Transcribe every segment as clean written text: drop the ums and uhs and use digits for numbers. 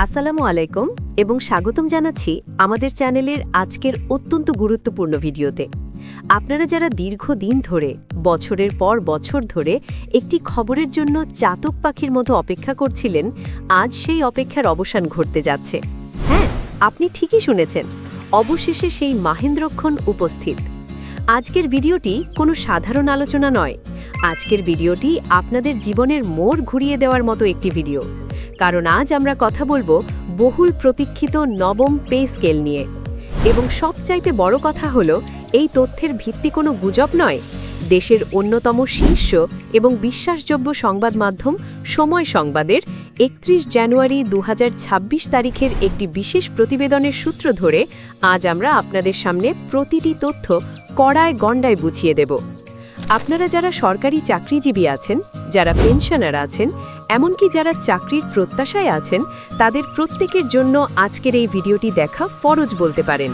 আসসালামু আলাইকুম এবং স্বাগতম জানাচ্ছি আমাদের চ্যানেলের আজকের অত্যন্ত গুরুত্বপূর্ণ ভিডিওতে। আপনারা যারা দীর্ঘদিন ধরে বছরের পর বছর ধরে একটি খবরের জন্য চাতক পাখির মতো অপেক্ষা করছিলেন, আজ সেই অপেক্ষার অবসান ঘটতে যাচ্ছে। হ্যাঁ, আপনি ঠিকই শুনেছেন, অবশেষে সেই মাহেন্দ্রক্ষণ উপস্থিত। আজকের ভিডিওটি কোনো সাধারণ আলোচনা নয়। আজকের ভিডিওটি আপনাদের জীবনের মোড় ঘুরিয়ে দেওয়ার মতো একটি ভিডিও, কারণ আজ আমরা কথা বলবো বহুল প্রতীক্ষিত নবম পে স্কেল নিয়ে। এবং সবচাইতে বড় কথা হলো, এই তথ্যের ভিত্তি কোনো গুজব নয়। দেশের অন্যতম শীর্ষ এবং বিশ্বাসযোগ্য সংবাদ মাধ্যম সময় সংবাদের ৩১ জানুয়ারি ২০২৬ তারিখের একটি বিশেষ প্রতিবেদনের সূত্র ধরে আজ আমরা আপনাদের সামনে প্রতিটি তথ্য কড়ায় গণ্ডায় বুঝিয়ে দেব। আপনারা যারা সরকারি চাকরিজীবী আছেন, যারা পেনশনার আছেন, এমনকি যারা চাকরির প্রত্যাশায় আছেন, তাদের প্রত্যেকের জন্য আজকের এই ভিডিওটি দেখা ফরজ বলতে পারেন।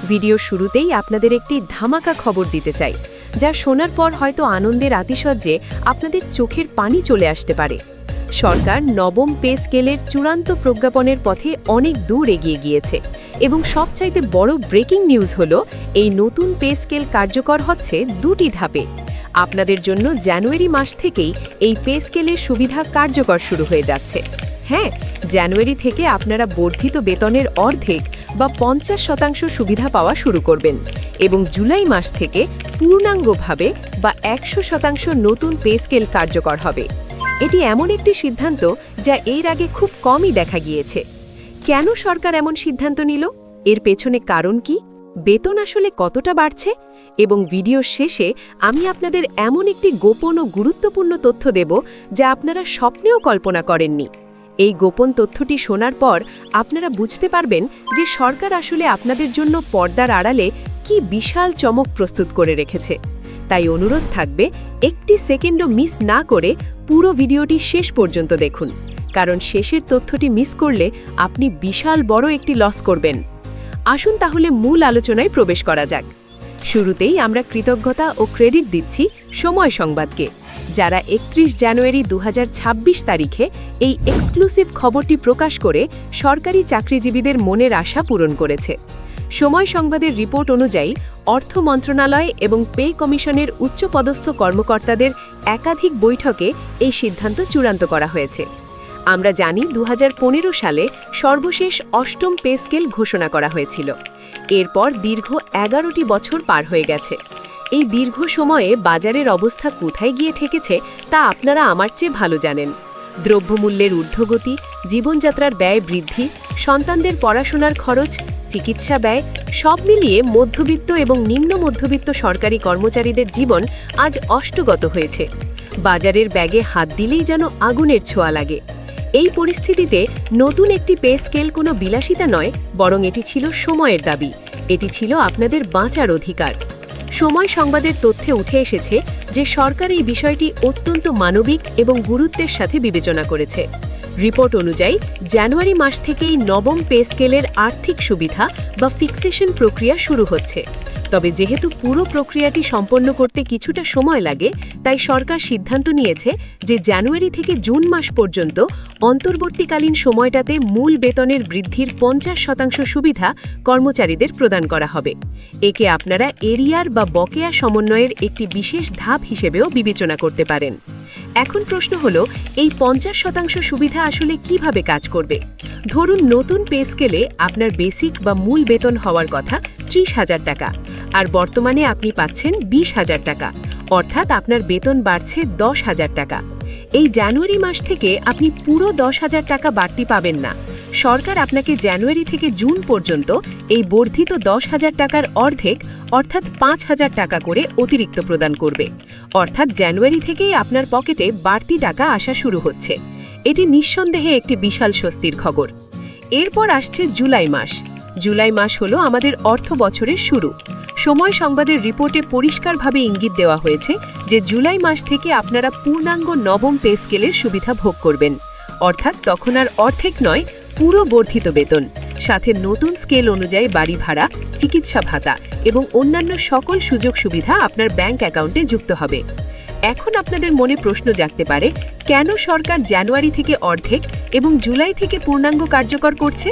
ভিডিও শুরুতেই আপনাদের একটি ধামাকা খবর দিতে চাই, যা শোনার পর হয়তো আনন্দের আতিশয্যে আপনাদের চোখের পানি চলে আসতে পারে। সরকার নবম পে স্কেলের চূড়ান্ত প্রজ্ঞাপনের পথে অনেক দূর এগিয়ে গিয়েছে এবং সবচাইতে বড় ব্রেকিং নিউজ হলো, এই নতুন পে স্কেল কার্যকর হচ্ছে দুটি ধাপে। আপনাদের জন্য জানুয়ারি মাস থেকেই এই পে স্কেলের সুবিধা কার্যকর শুরু হয়ে যাচ্ছে। হ্যাঁ, জানুয়ারি থেকে আপনারা বর্ধিত বেতনের অর্ধেক বা ৫০% সুবিধা পাওয়া শুরু করবেন এবং জুলাই মাস থেকে পূর্ণাঙ্গভাবে বা ১০০% নতুন পে স্কেল কার্যকর হবে। এটি এমন একটি সিদ্ধান্ত যা এর আগে খুব কমই দেখা গিয়েছে। কেন সরকার এমন সিদ্ধান্ত নিল? এর পেছনে কারণ কি? বেতন আসলে কতটা বাড়ছে? এবং ভিডিওর শেষে আমি আপনাদের এমন একটি গোপন ও গুরুত্বপূর্ণ তথ্য দেব যা আপনারা স্বপ্নেও কল্পনা করেননি। এই গোপন তথ্যটি শোনার পর আপনারা বুঝতে পারবেন যে সরকার আসলে আপনাদের জন্য পর্দার আড়ালে কি বিশাল চমক প্রস্তুত করে রেখেছে। তাই অনুরোধ থাকবে, একটি সেকেন্ডও মিস না করে পুরো ভিডিওটি শেষ পর্যন্ত দেখুন, কারণ শেষের তথ্যটি মিস করলে আপনি বিশাল বড় একটি লস করবেন। আসুন তাহলে মূল আলোচনায় প্রবেশ করা যাক। শুরুতেই আমরা কৃতজ্ঞতা ও ক্রেডিট দিচ্ছি সময় সংবাদকে, যারা ৩১ জানুয়ারি ২০২৬ তারিখে এই এক্সক্লুসিভ খবরটি প্রকাশ করে সরকারি চাকরিজীবীদের মনের আশা পূরণ করেছে। সময় সংবাদের রিপোর্ট অনুযায়ী অর্থ মন্ত্রণালয় এবং পে কমিশনের উচ্চপদস্থ কর্মকর্তাদের একাধিক বৈঠকে এই সিদ্ধান্ত চূড়ান্ত করা হয়েছে। আমরা জানি ২০১৫ সালে সর্বশেষ অষ্টম পে স্কেল ঘোষণা করা হয়েছিল। এরপর দীর্ঘ ১১টি বছর পার হয়ে গেছে। এই দীর্ঘ সময়ে বাজারের অবস্থা কোথায় গিয়ে ঠেকেছে তা আপনারা আমার চেয়ে ভালো জানেন। দ্রব্যমূল্যের ঊর্ধ্বগতি, জীবনযাত্রার ব্যয় বৃদ্ধি, সন্তানদের পড়াশোনার খরচ, চিকিৎসা ব্যয়, সব মিলিয়ে মধ্যবিত্ত এবং নিম্ন মধ্যবিত্ত সরকারি কর্মচারীদের জীবন আজ অষ্টগত হয়েছে। বাজারের ব্যাগে হাত দিলেই যেন আগুনের ছোঁয়া লাগে। এই পরিস্থিতিতে নতুন একটি পে স্কেল কোনো বিলাসিতা নয়, বরং এটি ছিল সময়ের দাবি। এটি ছিল আপনাদের বাঁচার অধিকার। সময় সংবাদের তথ্যে উঠে এসেছে যে সরকার এই বিষয়টি অত্যন্ত মানবিক এবং গুরুত্বের সাথে বিবেচনা করেছে। রিপোর্ট অনুযায়ী জানুয়ারি মাস থেকেই নবম পে স্কেলের আর্থিক সুবিধা বা ফিক্সেশন প্রক্রিয়া শুরু হচ্ছে। তবে যেহেতু পুরো প্রক্রিয়াটি সম্পন্ন করতে কিছুটা সময় লাগে, তাই সরকার সিদ্ধান্ত নিয়েছে যে জানুয়ারি থেকে জুন মাস পর্যন্ত অন্তর্বর্তীকালীন সময়টাতে মূল বেতনের বৃদ্ধির ৫০% সুবিধা কর্মচারীদের প্রদান করা হবে। একে আপনারা এরিয়ার বা বকেয়া সমন্বয়ের একটি বিশেষ ধাপ হিসেবেও বিবেচনা করতে পারেন। এখন প্রশ্ন হলো, এই ৫০% সুবিধা আসলে কিভাবে কাজ করবে? ধরুন নতুন পে স্কেলে আপনার বেসিক বা মূল বেতন হওয়ার কথা ৩০,০০০ টাকা, আর বর্তমানে আপনি পাচ্ছেন ২০,০০০ টাকা, অর্থাৎ আপনার বেতন বাড়ছে ১০,০০০ টাকা। এই জানুয়ারি মাস থেকে আপনি পুরো ১০,০০০ টাকা বাড়তি পাবেন না। সরকার আপনাকে জানুয়ারি থেকে জুন পর্যন্ত এই বর্ধিত ১০,০০০ টাকার অর্ধেক, অর্থাৎ ৫,০০০ টাকা করে অতিরিক্ত প্রদান করবে। অর্থাৎ জানুয়ারি থেকেই আপনার পকেটে বাড়তি টাকা আসা শুরু হচ্ছে। এটি নিঃসন্দেহে একটি বিশাল স্বস্তির খবর। এরপর আসছে জুলাই মাস। জুলাই মাস হলো আমাদের অর্থ বছরের শুরু। সময় সংবাদের রিপোর্টে পরিষ্কারভাবে ইঙ্গিত দেওয়া হয়েছে যে জুলাই মাস থেকে আপনারা পূর্ণাঙ্গ নবম পে স্কেলের সুবিধা ভোগ করবেন। অর্থাৎ তখন আর অর্ধেক নয়, পুরো বর্ধিত বেতন, সাথে নতুন স্কেল অনুযায়ী বাড়ি ভাড়া, চিকিৎসা ভাতা এবং অন্যান্য সকল সুযোগ সুবিধা আপনার ব্যাংক অ্যাকাউন্টে যুক্ত হবে। এখন আপনাদের মনে প্রশ্ন জাগতে পারে, কেন সরকার জানুয়ারি থেকে অর্ধেক এবং জুলাই থেকে পূর্ণাঙ্গ কার্যকর করছে?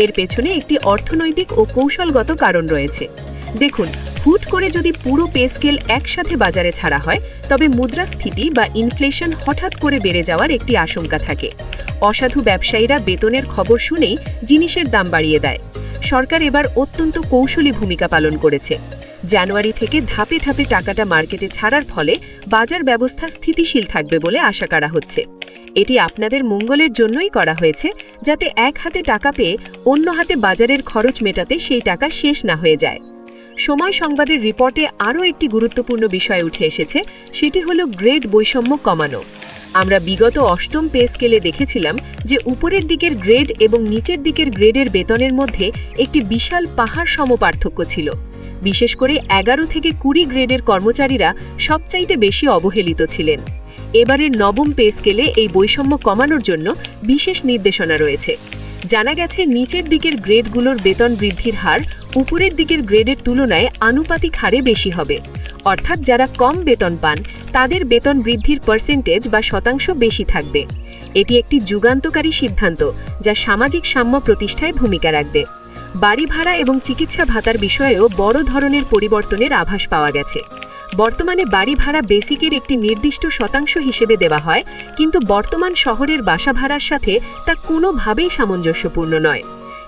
এর পেছনে একটি অর্থনৈতিক ও কৌশলগত কারণ রয়েছে। দেখুন, হুট করে যদি পুরো পে স্কেল একসাথে বাজারে ছাড়া হয়, তবে মুদ্রাস্ফীতি বা ইনফ্লেশন হঠাৎ করে বেড়ে যাওয়ার একটি আশঙ্কা থাকে। অসাধু ব্যবসায়ীরা বেতনের খবর শুনেই জিনিসের দাম বাড়িয়ে দেয়। সরকার এবার অত্যন্ত কৌশলী ভূমিকা পালন করেছে। জানুয়ারি থেকে ধাপে ধাপে টাকাটা মার্কেটে ছাড়ার ফলে বাজার ব্যবস্থা স্থিতিশীল থাকবে বলে আশা করা হচ্ছে। এটি আপনাদের মঙ্গলের জন্যই করা হয়েছে, যাতে এক হাতে টাকা পেয়ে অন্য হাতে বাজারের খরচ মেটাতে সেই টাকা শেষ না হয়ে যায়। সময় সংবাদের রিপোর্টে আরও একটি গুরুত্বপূর্ণ বিষয় উঠে এসেছে, সেটি হলো গ্রেড বৈষম্য কমানো। আমরা বিগত অষ্টম পে স্কেলে দেখেছিলাম যে উপরের দিকের গ্রেড এবং নিচের দিকের গ্রেডের বেতনের মধ্যে একটি বিশাল পাহাড় সম পার্থক্য ছিল। বিশেষ করে 11 থেকে 20 গ্রেডের কর্মচারীরা সবচাইতে বেশি অবহেলিত ছিলেন। এবারের নবম পে স্কেলে এই বৈষম্য কমানোর জন্য বিশেষ নির্দেশনা রয়েছে। জানা গেছে নিচের দিকের গ্রেডগুলোর বেতন বৃদ্ধির হার উপরের দিকের গ্রেডের তুলনায় আনুপাতিক হারে বেশি হবে। অর্থাৎ যারা কম বেতন পান তাদের বেতন বৃদ্ধির পার্সেন্টেজ বা শতাংশ বেশি থাকবে। এটি একটি যুগান্তকারী সিদ্ধান্ত যা সামাজিক সাম্য প্রতিষ্ঠায় ভূমিকা রাখবে। বাড়ি ভাড়া এবং চিকিৎসা ভাতার বিষয়েও বড় ধরনের পরিবর্তনের আভাস পাওয়া গেছে। বর্তমানে বাড়ি ভাড়া বেসিকের একটি নির্দিষ্ট শতাংশ হিসেবে দেওয়া হয়, কিন্তু বর্তমান শহরের বাসা ভাড়ার সাথে তা কোনোভাবেই সামঞ্জস্যপূর্ণ নয়।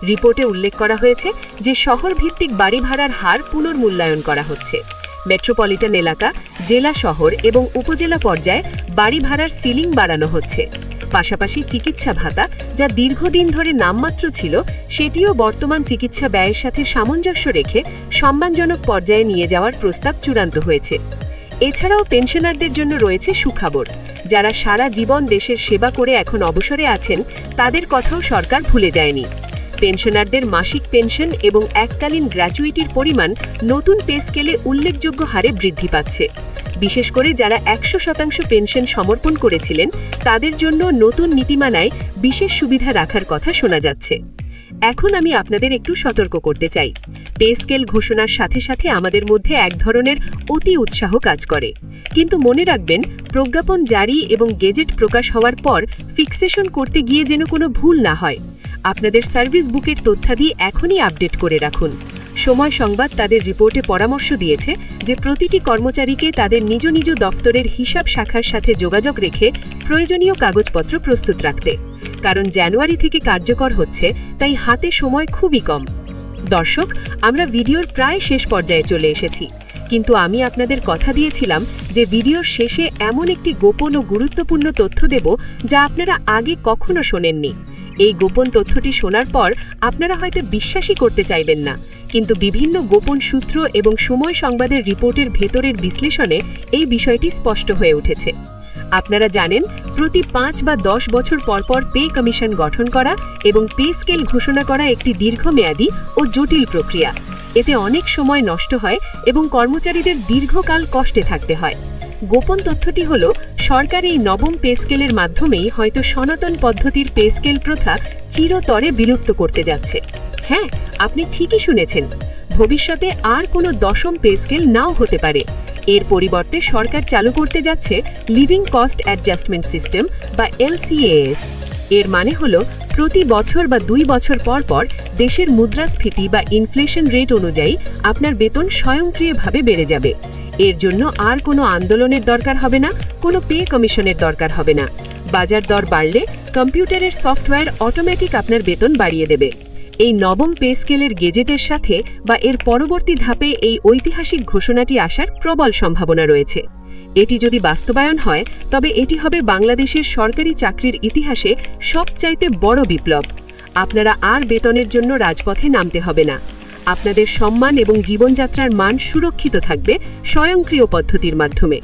রিপোর্টে উল্লেখ করা হয়েছে যে শহরভিত্তিক বাড়ি ভাড়ার হার পুনর্মূল্যায়ন করা হচ্ছে। মেট্রোপলিটন এলাকা, জেলা শহর এবং উপজেলা পর্যায়ে বাড়ি ভাড়ার সিলিং বাড়ানো হচ্ছে। পাশাপাশি চিকিৎসা ভাতা, যা দীর্ঘদিন ধরে নামমাত্র ছিল, সেটিও বর্তমান চিকিৎসা ব্যয়ের সাথে সামঞ্জস্য রেখে সম্মানজনক পর্যায়ে নিয়ে যাওয়ার প্রস্তাব চূড়ান্ত হয়েছে। এছাড়াও পেনশনারদের জন্য রয়েছে সুখবর। যারা সারা জীবন দেশের সেবা করে এখন অবসরে আছেন, তাদের কথাও সরকার ভুলে যায়নি। পেনশনারদের মাসিক পেনশন এবং এককালীন গ্র্যাচুইটির পরিমাণ নতুন পে স্কেলে উল্লেখযোগ্য হারে বৃদ্ধি পাচ্ছে। বিশেষ করে যারা 100% পেনশন সমর্পণ করেছিলেন, তাদের জন্য নতুন নীতিমালায় বিশেষ সুবিধা রাখার কথা শোনা যাচ্ছে। এখন আমি আপনাদের একটু সতর্ক করতে চাই। পে স্কেল ঘোষণার সাথে সাথে আমাদের মধ্যে এক ধরনের অতি উৎসাহ কাজ করে, কিন্তু মনে রাখবেন, প্রজ্ঞাপন জারি এবং গেজেট প্রকাশ হওয়ার পর ফিক্সেশন করতে গিয়ে যেন কোনো ভুল না হয়। আপনাদের সার্ভিস বুকের তথ্যাদি এখনই আপডেট করে রাখুন। সময় সংবাদ তাদের রিপোর্টে পরামর্শ দিয়েছে যে প্রতিটি কর্মচারীকে তাদের নিজ নিজ দফতরের হিসাব শাখার সাথে যোগাযোগ রেখে প্রয়োজনীয় কাগজপত্র প্রস্তুত রাখতে। কারণ জানুয়ারি থেকে কার্যকর হচ্ছে, তাই হাতে সময় খুবই কম। দর্শক, আমরা ভিডিওর প্রায় শেষ পর্যায়ে চলে এসেছি, কিন্তু আমি আপনাদের কথা দিয়েছিলাম যে ভিডিওর শেষে এমন একটি গোপন ও গুরুত্বপূর্ণ তথ্য দেব যা আপনারা আগে কখনো শোনেননি। এই গোপন তথ্যটি শোনার পর আপনারা হয়তো বিশ্বাসই করতে চাইবেন না, কিন্তু বিভিন্ন গোপন সূত্র এবং সময় সংবাদের রিপোর্টের ভেতরের বিশ্লেষণে এই বিষয়টি স্পষ্ট হয়ে উঠেছে। আপনারা জানেন, প্রতি 5 বা 10 বছর পর পে কমিশন গঠন করা এবং পে স্কেল ঘোষণা করা একটি দীর্ঘমেয়াদী ও জটিল প্রক্রিয়া। এতে অনেক সময় নষ্ট হয় এবং কর্মচারীদের দীর্ঘকাল কষ্টে থাকতে হয়। গোপন তথ্যটি হল, সরকার এই নবম পে স্কেলের মাধ্যমেই হয়তো সনাতন পদ্ধতির পে স্কেল প্রথা চিরতরে বিলুপ্ত করতে যাচ্ছে। হ্যাঁ, আপনি ঠিকই শুনেছেন, ভবিষ্যতে আর কোনো দশম পে স্কেল নাও হতে পারে। এর পরিবর্তে সরকার চালু করতে যাচ্ছে লিভিং কস্ট অ্যাডজাস্টমেন্ট সিস্টেম বা LCAS। এর মানে হলো, প্রতি বছর বা 2 বছর পর পর দেশের মুদ্রাস্ফীতি বা ইনফ্লেশন রেট অনুযায়ী আপনার বেতন স্বয়ংক্রিয়ভাবে বেড়ে যাবে। এর জন্য আর কোনো আন্দোলনের দরকার হবে না, কোনো পে কমিশনের দরকার হবে না। বাজার দর বাড়লে কম্পিউটারের সফটওয়্যার অটোমেটিক আপনার বেতন বাড়িয়ে দেবে। এই নবম পে স্কেলের গেজেটের সাথে বা এর পরবর্তী ধাপে এই ঐতিহাসিক ঘোষণাটি আসার প্রবল সম্ভাবনা রয়েছে। এটি যদি বাস্তবায়ন হয়, তবে এটি হবে বাংলাদেশের সরকারি চাকরির ইতিহাসে সবচাইতে বড় বিপ্লব। আপনারা আর বেতনের জন্য রাজপথে নামতে হবে না। আপনাদের সম্মান এবং জীবনযাত্রার মান সুরক্ষিত থাকবে স্বয়ংক্রিয় পদ্ধতির মাধ্যমে।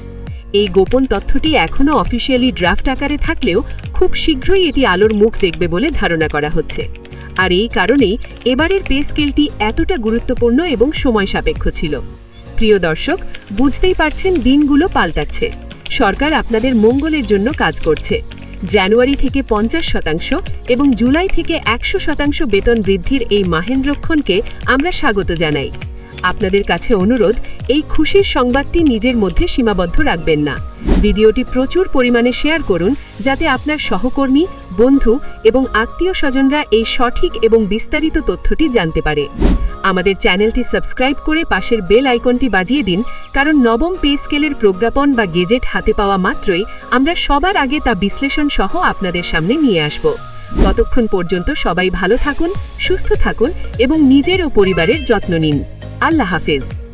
এই গোপন তথ্যটি এখনও অফিসিয়ালি ড্রাফট আকারে থাকলেও খুব শীঘ্রই এটি আলোর মুখ দেখবে বলে ধারণা করা হচ্ছে। আর এই কারণেই এবারের পে স্কেলটি এতটা গুরুত্বপূর্ণ এবং সময় সাপেক্ষ ছিল। প্রিয় দর্শক, বুঝতেই পারছেন, দিনগুলো পাল্টাচ্ছে। সরকার আপনাদের মঙ্গলের জন্য কাজ করছে। জানুয়ারি থেকে 50% এবং জুলাই থেকে 100% বেতন বৃদ্ধির এই মাহেন্দ্রক্ষণকে আমরা স্বাগত জানাই। আপনাদের কাছে অনুরোধ, এই খুশির সংবাদটি নিজের মধ্যে সীমাবদ্ধ রাখবেন না। ভিডিওটি প্রচুর পরিমাণে শেয়ার করুন, যাতে আপনার সহকর্মী, বন্ধু এবং আত্মীয় স্বজনরা এই সঠিক এবং বিস্তারিত তথ্যটি জানতে পারে। আমাদের চ্যানেলটি সাবস্ক্রাইব করে পাশের বেল আইকনটি বাজিয়ে দিন, কারণ নবম পে স্কেলের প্রজ্ঞাপন বা গেজেট হাতে পাওয়া মাত্রই আমরা সবার আগে তা বিশ্লেষণ সহ আপনাদের সামনে নিয়ে আসব। ততক্ষণ পর্যন্ত সবাই ভালো থাকুন, সুস্থ থাকুন এবং নিজের ও পরিবারের যত্ন নিন। আল্লাহ হাফেজ।